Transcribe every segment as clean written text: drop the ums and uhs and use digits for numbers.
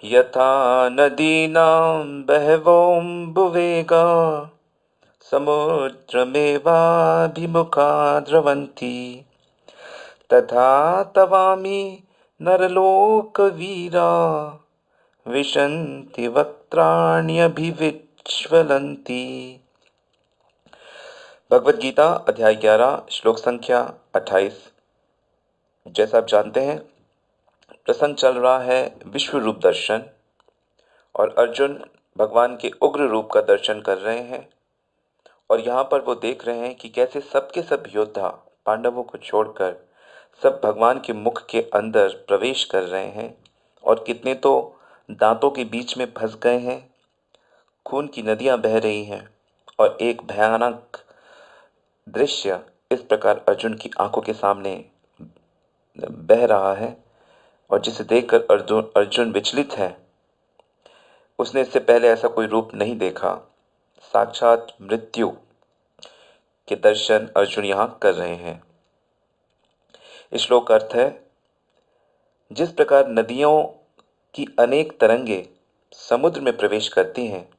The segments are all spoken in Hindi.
यथा नदीनां बहवोऽम्बुवेगाः समुद्रमेवाभिमुखा द्रवन्ति तथा तवामि नरलोकवीरा विशन्ति वक्त्राण्यभिविज्वलन्ति। भगवद गीता अध्याय 11 श्लोक संख्या 28। जैसा आप जानते हैं, प्रसंग चल रहा है विश्व रूप दर्शन, और अर्जुन भगवान के उग्र रूप का दर्शन कर रहे हैं। और यहाँ पर वो देख रहे हैं कि कैसे सबके सब योद्धा पांडवों को छोड़कर सब भगवान के मुख के अंदर प्रवेश कर रहे हैं, और कितने तो दांतों के बीच में फंस गए हैं। खून की नदियां बह रही हैं, और एक भयानक दृश्य इस प्रकार अर्जुन की आंखों के सामने बह रहा है, और जिसे देखकर अर्जुन विचलित है। उसने इससे पहले ऐसा कोई रूप नहीं देखा। साक्षात मृत्यु के दर्शन अर्जुन यहाँ कर रहे हैं। इस श्लोक का अर्थ है, जिस प्रकार नदियों की अनेक तरंगे समुद्र में प्रवेश करती हैं,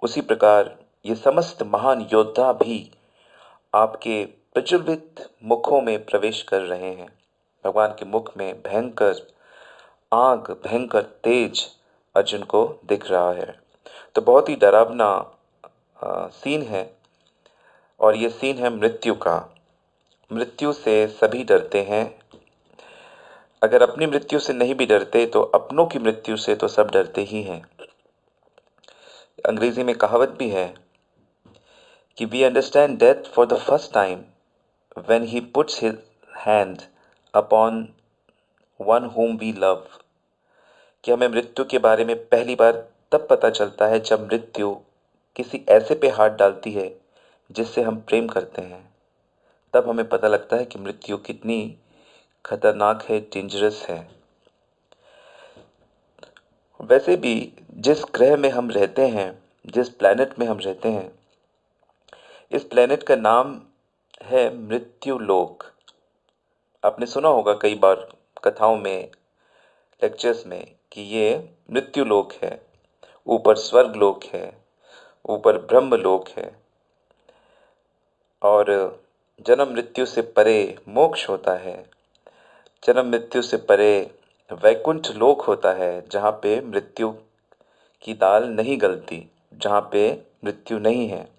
उसी प्रकार ये समस्त महान योद्धा भी आपके प्रज्वलित मुखों में प्रवेश कर रहे हैं। भगवान के मुख में भयंकर आग, भयंकर तेज अर्जुन को दिख रहा है। तो बहुत ही डरावना सीन है, और ये सीन है मृत्यु का। मृत्यु से सभी डरते हैं। अगर अपनी मृत्यु से नहीं भी डरते तो अपनों की मृत्यु से तो सब डरते ही हैं। अंग्रेजी में कहावत भी है कि we understand death for the first time when he puts his hand upon one whom we love. कि हमें मृत्यु के बारे में पहली बार तब पता चलता है जब मृत्यु किसी ऐसे पे हाथ डालती है जिससे हम प्रेम करते हैं। तब हमें पता लगता है कि मृत्यु कितनी खतरनाक है, डेंजरस है। वैसे भी जिस ग्रह में हम रहते हैं, जिस प्लैनेट में हम रहते हैं, इस प्लैनेट का नाम है मृत्यु लोक। आपने सुना होगा कई बार कथाओं में, लेक्चर्स में, कि ये मृत्यु लोक है। ऊपर स्वर्ग लोक है, ऊपर ब्रह्म लोक है, और जन्म मृत्यु से परे मोक्ष होता है। जन्म मृत्यु से परे वैकुंठ लोक होता है, जहाँ पे मृत्यु की दाल नहीं गलती, जहाँ पे मृत्यु नहीं है।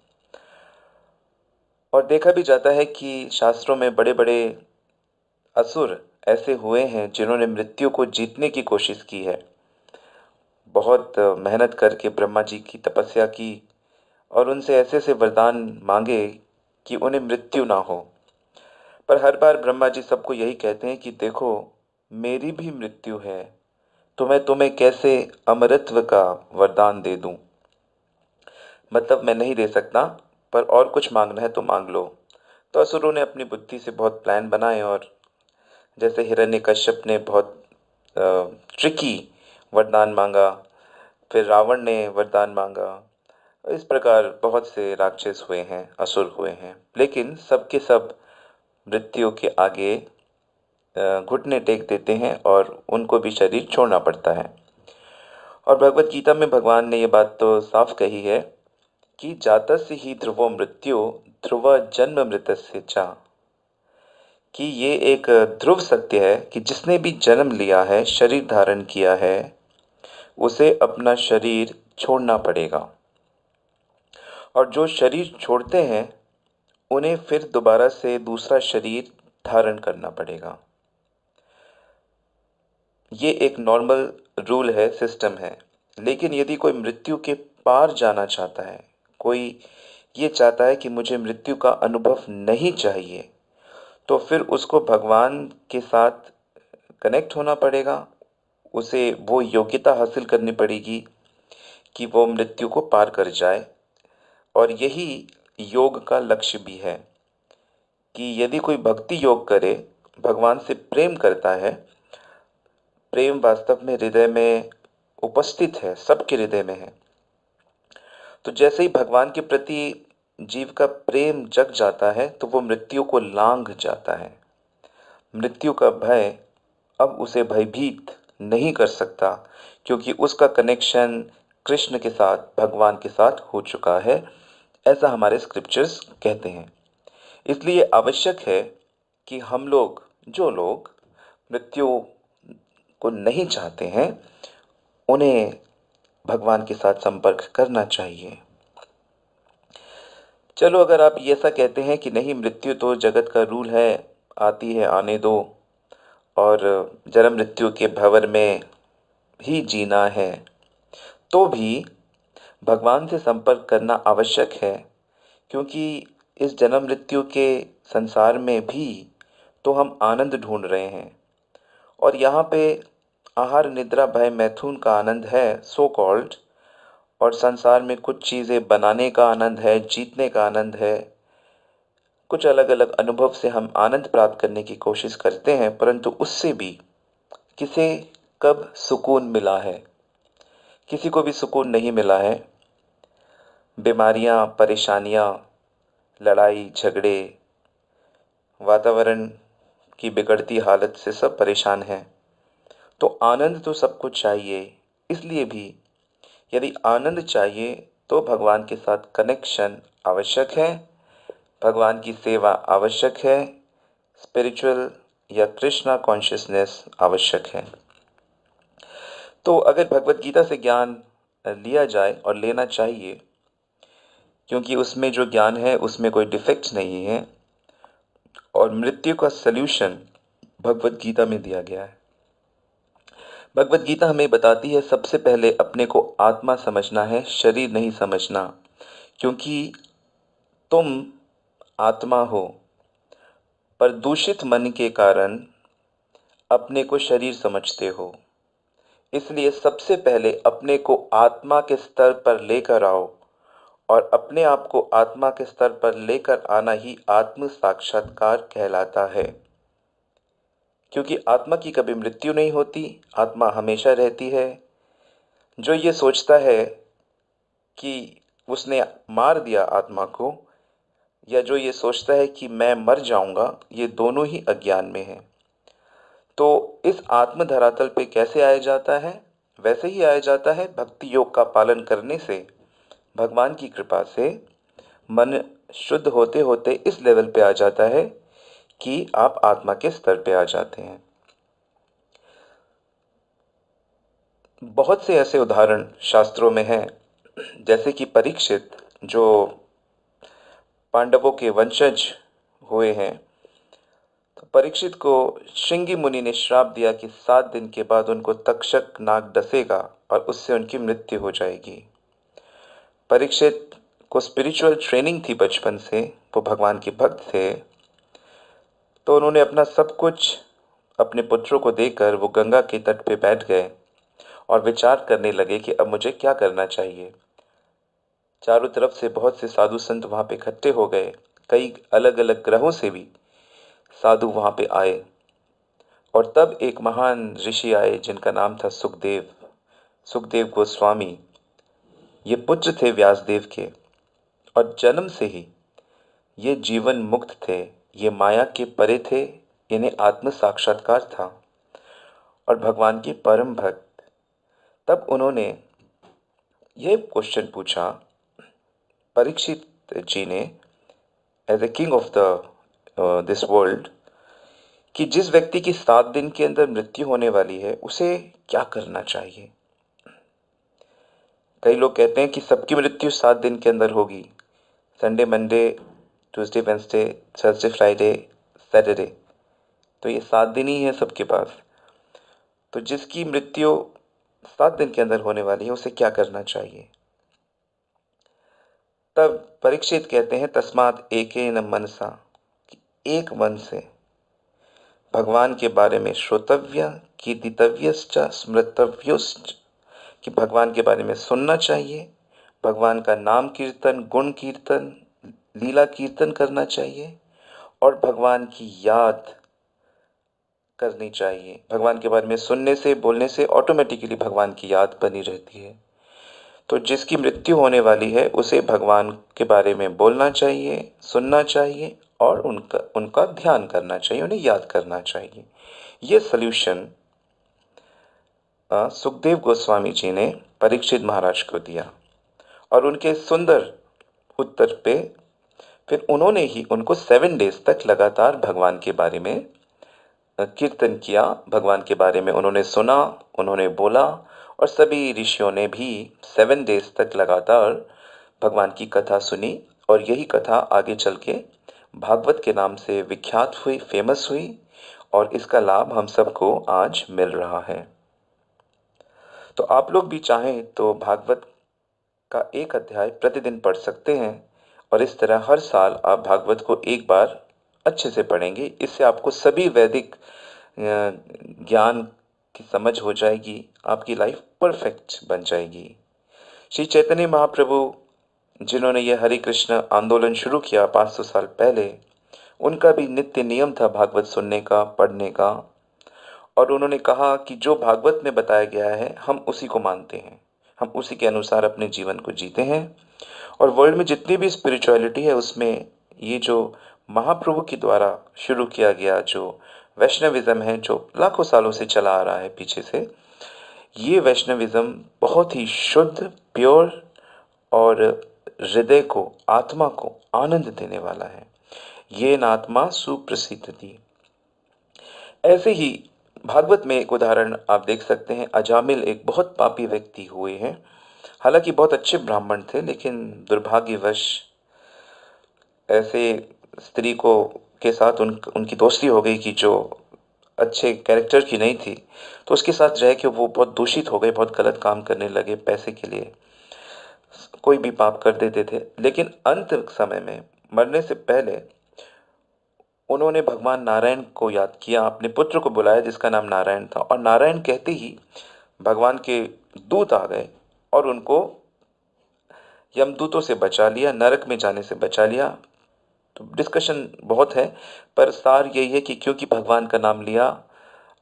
और देखा भी जाता है कि शास्त्रों में बड़े बड़े असुर ऐसे हुए हैं जिन्होंने मृत्यु को जीतने की कोशिश की है। बहुत मेहनत करके ब्रह्मा जी की तपस्या की, और उनसे ऐसे ऐसे वरदान मांगे कि उन्हें मृत्यु ना हो। पर हर बार ब्रह्मा जी सबको यही कहते हैं कि देखो, मेरी भी मृत्यु है, तो मैं तुम्हें कैसे अमरत्व का वरदान दे दूं। मतलब मैं नहीं दे सकता, पर और कुछ मांगना है तो मांग लो। तो असुरों ने अपनी बुद्धि से बहुत प्लान बनाए, और जैसे हिरण्यकश्यप ने बहुत ट्रिकी वरदान मांगा, फिर रावण ने वरदान मांगा। इस प्रकार बहुत से राक्षस हुए हैं, असुर हुए हैं, लेकिन सबके सब मृत्यु के आगे घुटने टेक देते हैं, और उनको भी शरीर छोड़ना पड़ता है। और भगवत गीता में भगवान ने ये बात तो साफ कही है कि जातस्य ही ध्रुवो मृत्यु ध्रुव जन्म मृतस्य च। कि ये एक ध्रुव सत्य है कि जिसने भी जन्म लिया है, शरीर धारण किया है, उसे अपना शरीर छोड़ना पड़ेगा। और जो शरीर छोड़ते हैं उन्हें फिर दोबारा से दूसरा शरीर धारण करना पड़ेगा। ये एक नॉर्मल रूल है, सिस्टम है। लेकिन यदि कोई मृत्यु के पार जाना चाहता है, कोई ये चाहता है कि मुझे मृत्यु का अनुभव नहीं चाहिए, तो फिर उसको भगवान के साथ कनेक्ट होना पड़ेगा। उसे वो योग्यता हासिल करनी पड़ेगी कि वो मृत्यु को पार कर जाए। और यही योग का लक्ष्य भी है कि यदि कोई भक्ति योग करे, भगवान से प्रेम करता है, प्रेम वास्तव में हृदय में उपस्थित है, सबके हृदय में है, तो जैसे ही भगवान के प्रति जीव का प्रेम जग जाता है, तो वो मृत्यु को लांघ जाता है। मृत्यु का भय अब उसे भयभीत नहीं कर सकता, क्योंकि उसका कनेक्शन कृष्ण के साथ, भगवान के साथ हो चुका है, ऐसा हमारे स्क्रिप्चर्स कहते हैं। इसलिए आवश्यक है कि हम लोग, जो लोग मृत्यु को नहीं चाहते हैं, उन्हें भगवान के साथ संपर्क करना चाहिए। चलो, अगर आप ये ऐसा कहते हैं कि नहीं, मृत्यु तो जगत का रूल है, आती है आने दो, और जन्म मृत्यु के भंवर में ही जीना है, तो भी भगवान से संपर्क करना आवश्यक है, क्योंकि इस जन्म मृत्यु के संसार में भी तो हम आनंद ढूंढ रहे हैं। और यहाँ पे आहार निद्रा भय मैथुन का आनंद है, सो कॉल्ड, और संसार में कुछ चीज़ें बनाने का आनंद है, जीतने का आनंद है, कुछ अलग अलग अनुभव से हम आनंद प्राप्त करने की कोशिश करते हैं, परंतु उससे भी किसे कब सुकून मिला है? किसी को भी सुकून नहीं मिला है। बीमारियां, परेशानियां, लड़ाई झगड़े, वातावरण की बिगड़ती हालत से सब परेशान हैं। तो आनंद तो सबको चाहिए। इसलिए भी यदि आनंद चाहिए तो भगवान के साथ कनेक्शन आवश्यक है, भगवान की सेवा आवश्यक है, स्पिरिचुअल या कृष्णा कॉन्शियसनेस आवश्यक है। तो अगर भगवत गीता से ज्ञान लिया जाए, और लेना चाहिए, क्योंकि उसमें जो ज्ञान है उसमें कोई डिफेक्ट्स नहीं है, और मृत्यु का सल्यूशन भगवत गीता में दिया गया है। भगवत गीता हमें बताती है, सबसे पहले अपने को आत्मा समझना है, शरीर नहीं समझना, क्योंकि तुम आत्मा हो, पर दूषित मन के कारण अपने को शरीर समझते हो। इसलिए सबसे पहले अपने को आत्मा के स्तर पर लेकर आओ, और अपने आप को आत्मा के स्तर पर लेकर आना ही आत्म साक्षात्कार कहलाता है। क्योंकि आत्मा की कभी मृत्यु नहीं होती, आत्मा हमेशा रहती है। जो ये सोचता है कि उसने मार दिया आत्मा को, या जो ये सोचता है कि मैं मर जाऊंगा, ये दोनों ही अज्ञान में है। तो इस आत्म धरातल पे कैसे आया जाता है? वैसे ही आया जाता है, भक्ति योग का पालन करने से, भगवान की कृपा से मन शुद्ध होते होते इस लेवल पे आ जाता है कि आप आत्मा के स्तर पे आ जाते हैं। बहुत से ऐसे उदाहरण शास्त्रों में हैं, जैसे कि परीक्षित, जो पांडवों के वंशज हुए हैं। तो परीक्षित को श्रृंगी मुनि ने श्राप दिया कि 7 दिन के बाद उनको तक्षक नाग डसेगा और उससे उनकी मृत्यु हो जाएगी। परीक्षित को स्पिरिचुअल ट्रेनिंग थी बचपन से, वो भगवान के भक्त थे, तो उन्होंने अपना सब कुछ अपने पुत्रों को देकर वो गंगा के तट पे बैठ गए और विचार करने लगे कि अब मुझे क्या करना चाहिए। चारों तरफ से बहुत से साधु संत वहाँ पे इकट्ठे हो गए, कई अलग अलग ग्रहों से भी साधु वहाँ पे आए, और तब एक महान ऋषि आए जिनका नाम था सुखदेव, सुखदेव गोस्वामी। ये पुत्र थे व्यासदेव के, और जन्म से ही ये जीवन मुक्त थे, ये माया के परे थे, इन्हें आत्म साक्षात्कार था, और भगवान के परम भक्त। तब उन्होंने ये क्वेश्चन पूछा परीक्षित जी ने, as a king of the this world, कि जिस व्यक्ति की 7 दिन के अंदर मृत्यु होने वाली है, उसे क्या करना चाहिए। कई लोग कहते हैं कि सबकी मृत्यु 7 दिन के अंदर होगी, Sunday, Monday, Tuesday, Wednesday, Thursday, Friday, Saturday, तो ये 7 दिन ही है सबके पास। तो जिसकी मृत्यु 7 दिन के अंदर होने वाली है, उसे क्या करना चाहिए। तब परीक्षित कहते हैं, तस्मात् एकेन मनसा, कि एक मन से भगवान के बारे में श्रोतव्य, कीर्तितव्यश्च स्मृतव्योश्च, कि भगवान के बारे में सुनना चाहिए, भगवान का नाम कीर्तन, गुण कीर्तन, लीला कीर्तन करना चाहिए, और भगवान की याद करनी चाहिए। भगवान के बारे में सुनने से, बोलने से ऑटोमेटिकली भगवान की याद बनी रहती है। तो जिसकी मृत्यु होने वाली है, उसे भगवान के बारे में बोलना चाहिए, सुनना चाहिए, और उनका उनका ध्यान करना चाहिए, उन्हें याद करना चाहिए। ये सल्यूशन सुखदेव गोस्वामी जी ने परीक्षित महाराज को दिया और उनके सुंदर उत्तर पे फिर उन्होंने ही उनको 7 डेज तक लगातार भगवान के बारे में कीर्तन किया। भगवान के बारे में उन्होंने सुना, उन्होंने बोला और सभी ऋषियों ने भी 7 डेज तक लगातार भगवान की कथा सुनी और यही कथा आगे चल के भागवत के नाम से विख्यात हुई, फेमस हुई और इसका लाभ हम सबको आज मिल रहा है। तो आप लोग भी चाहें तो भागवत का एक अध्याय प्रतिदिन पढ़ सकते हैं और इस तरह हर साल आप भागवत को एक बार अच्छे से पढ़ेंगे। इससे आपको सभी वैदिक ज्ञान की समझ हो जाएगी, आपकी लाइफ परफेक्ट बन जाएगी। श्री चैतन्य महाप्रभु जिन्होंने यह हरे कृष्ण आंदोलन शुरू किया 500 साल पहले, उनका भी नित्य नियम था भागवत सुनने का, पढ़ने का। और उन्होंने कहा कि जो भागवत में बताया गया है हम उसी को मानते हैं, हम उसी के अनुसार अपने जीवन को जीते हैं। और वर्ल्ड में जितनी भी स्पिरिचुअलिटी है उसमें ये जो महाप्रभु के द्वारा शुरू किया गया जो वैष्णविज्म है, जो लाखों सालों से चला आ रहा है पीछे से, ये वैष्णविज्म बहुत ही शुद्ध, प्योर और हृदय को, आत्मा को आनंद देने वाला है। ये आत्मा सुप्रसिद्ध थी। ऐसे ही भागवत में एक उदाहरण आप देख सकते हैं। अजामिल एक बहुत पापी व्यक्ति हुए हैं, हालांकि बहुत अच्छे ब्राह्मण थे, लेकिन दुर्भाग्यवश ऐसे स्त्री को के साथ उनकी दोस्ती हो गई कि जो अच्छे कैरेक्टर की नहीं थी। तो उसके साथ रह के वो बहुत दूषित हो गए, बहुत गलत काम करने लगे, पैसे के लिए कोई भी पाप कर देते थे। लेकिन अंत समय में मरने से पहले उन्होंने भगवान नारायण को याद किया, अपने पुत्र को बुलाया जिसका नाम नारायण था, और नारायण कहते ही भगवान के दूत आ गए और उनको यमदूतों से बचा लिया, नरक में जाने से बचा लिया। तो डिस्कशन बहुत है, पर सार यही है कि क्योंकि भगवान का नाम लिया,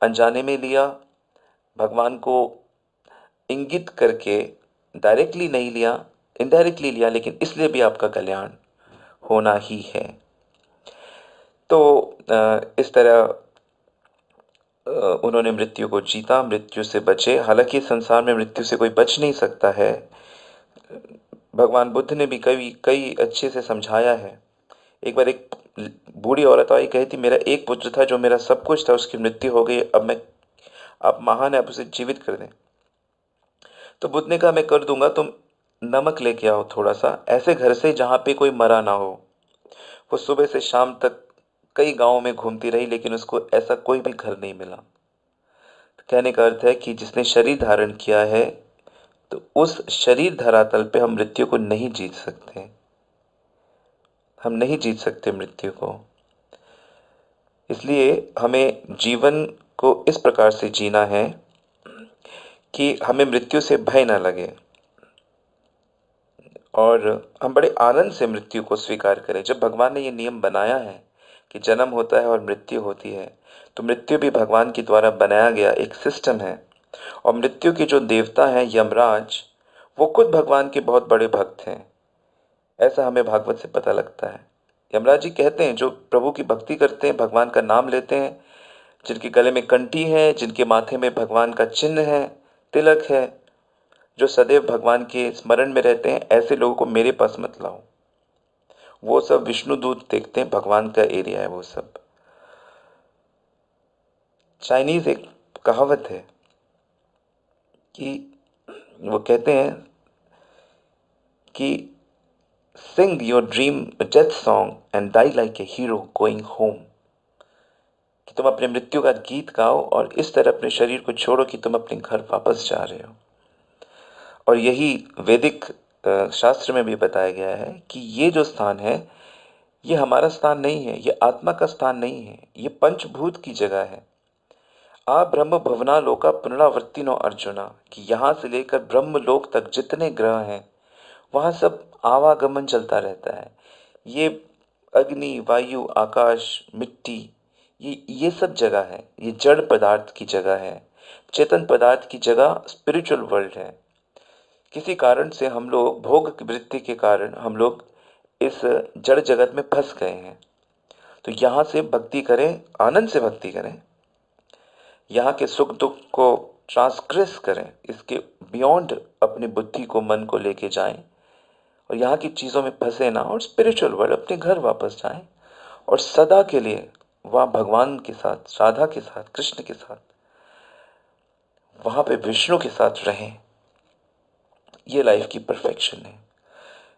अनजाने में लिया, भगवान को इंगित करके, डायरेक्टली नहीं लिया, इनडायरेक्टली लिया, लेकिन इसलिए भी आपका कल्याण होना ही है। तो इस तरह उन्होंने मृत्यु को जीता, मृत्यु से बचे। हालांकि संसार में मृत्यु से कोई बच नहीं सकता है। भगवान बुद्ध ने भी कई अच्छे से समझाया है। एक बार एक बूढ़ी औरत आई, कही थी मेरा एक पुत्र था जो मेरा सब कुछ था, उसकी मृत्यु हो गई, अब मैं, आप महान है, आप उसे जीवित कर दें। तो बुद्ध ने कहा मैं कर दूंगा, तुम नमक लेके आओ थोड़ा सा, ऐसे घर से जहाँ पे कोई मरा ना हो। वो सुबह से शाम तक कई गांवों में घूमती रही, लेकिन उसको ऐसा कोई भी घर नहीं मिला। कहने का अर्थ है कि जिसने शरीर धारण किया है, तो उस शरीर धरातल पे हम मृत्यु को नहीं जीत सकते, हम नहीं जीत सकते मृत्यु को। इसलिए हमें जीवन को इस प्रकार से जीना है कि हमें मृत्यु से भय ना लगे और हम बड़े आनंद से मृत्यु को स्वीकार करें। जब भगवान ने ये नियम बनाया है कि जन्म होता है और मृत्यु होती है, तो मृत्यु भी भगवान के द्वारा बनाया गया एक सिस्टम है। और मृत्यु के जो देवता हैं यमराज, वो खुद भगवान के बहुत बड़े भक्त हैं, ऐसा हमें भागवत से पता लगता है। यमराज जी कहते हैं जो प्रभु की भक्ति करते हैं, भगवान का नाम लेते हैं, जिनके गले में कंठी है, जिनके माथे में भगवान का चिन्ह है, तिलक है, जो सदैव भगवान के स्मरण में रहते हैं, ऐसे लोगों को मेरे पास मत लाओ। वो सब विष्णुदूत देखते हैं, भगवान का एरिया है वो सब। चाइनीज एक कहावत है कि वो कहते हैं कि sing your dream death song and die like a hero going home, कि तुम अपने मृत्यु का गीत गाओ और इस तरह अपने शरीर को छोड़ो कि तुम अपने घर वापस जा रहे हो। और यही वैदिक शास्त्र में भी बताया गया है कि ये जो स्थान है, ये हमारा स्थान नहीं है, ये आत्मा का स्थान नहीं है, ये पंचभूत की जगह है। आ ब्रह्म भवना लोका पुनरावर्तिनो अर्जुना, कि यहाँ से लेकर ब्रह्म लोक तक जितने ग्रह हैं वहाँ सब आवागमन चलता रहता है। ये अग्नि, वायु, आकाश, मिट्टी, ये सब जगह है, ये जड़ पदार्थ की जगह है। चेतन पदार्थ की जगह स्पिरिचुअल वर्ल्ड है। किसी कारण से हम लोग, भोग की वृत्ति के कारण हम लोग इस जड़ जगत में फंस गए हैं। तो यहाँ से भक्ति करें, आनंद से भक्ति करें, यहाँ के सुख दुख को ट्रांसग्रेस करें, इसके बियॉन्ड अपनी बुद्धि को, मन को लेके जाएं और यहाँ की चीज़ों में फंसे ना और स्पिरिचुअल वर्ल्ड अपने घर वापस जाएं और सदा के लिए वहाँ भगवान के साथ, राधा के साथ, कृष्ण के साथ, वहाँ पे विष्णु के साथ रहें। ये लाइफ की परफेक्शन है।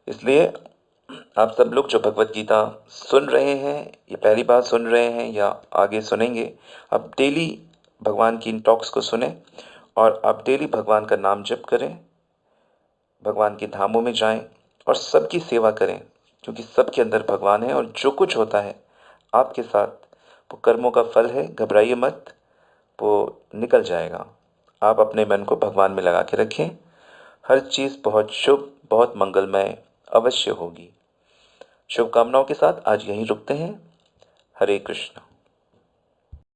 इसलिए आप सब लोग जो भगवत गीता सुन रहे हैं, ये पहली बार सुन रहे हैं या आगे सुनेंगे, आप डेली भगवान की इन टॉक्स को सुने और आप डेली भगवान का नाम जप करें, भगवान के धामों में जाएं और सबकी सेवा करें, क्योंकि सबके अंदर भगवान है और जो कुछ होता है आपके साथ वो कर्मों का फल है। घबराइए मत, वो निकल जाएगा। आप अपने मन को भगवान में लगा के रखें, हर चीज़ बहुत शुभ, बहुत मंगलमय अवश्य होगी। शुभकामनाओं के साथ आज यहीं रुकते हैं। हरे कृष्ण।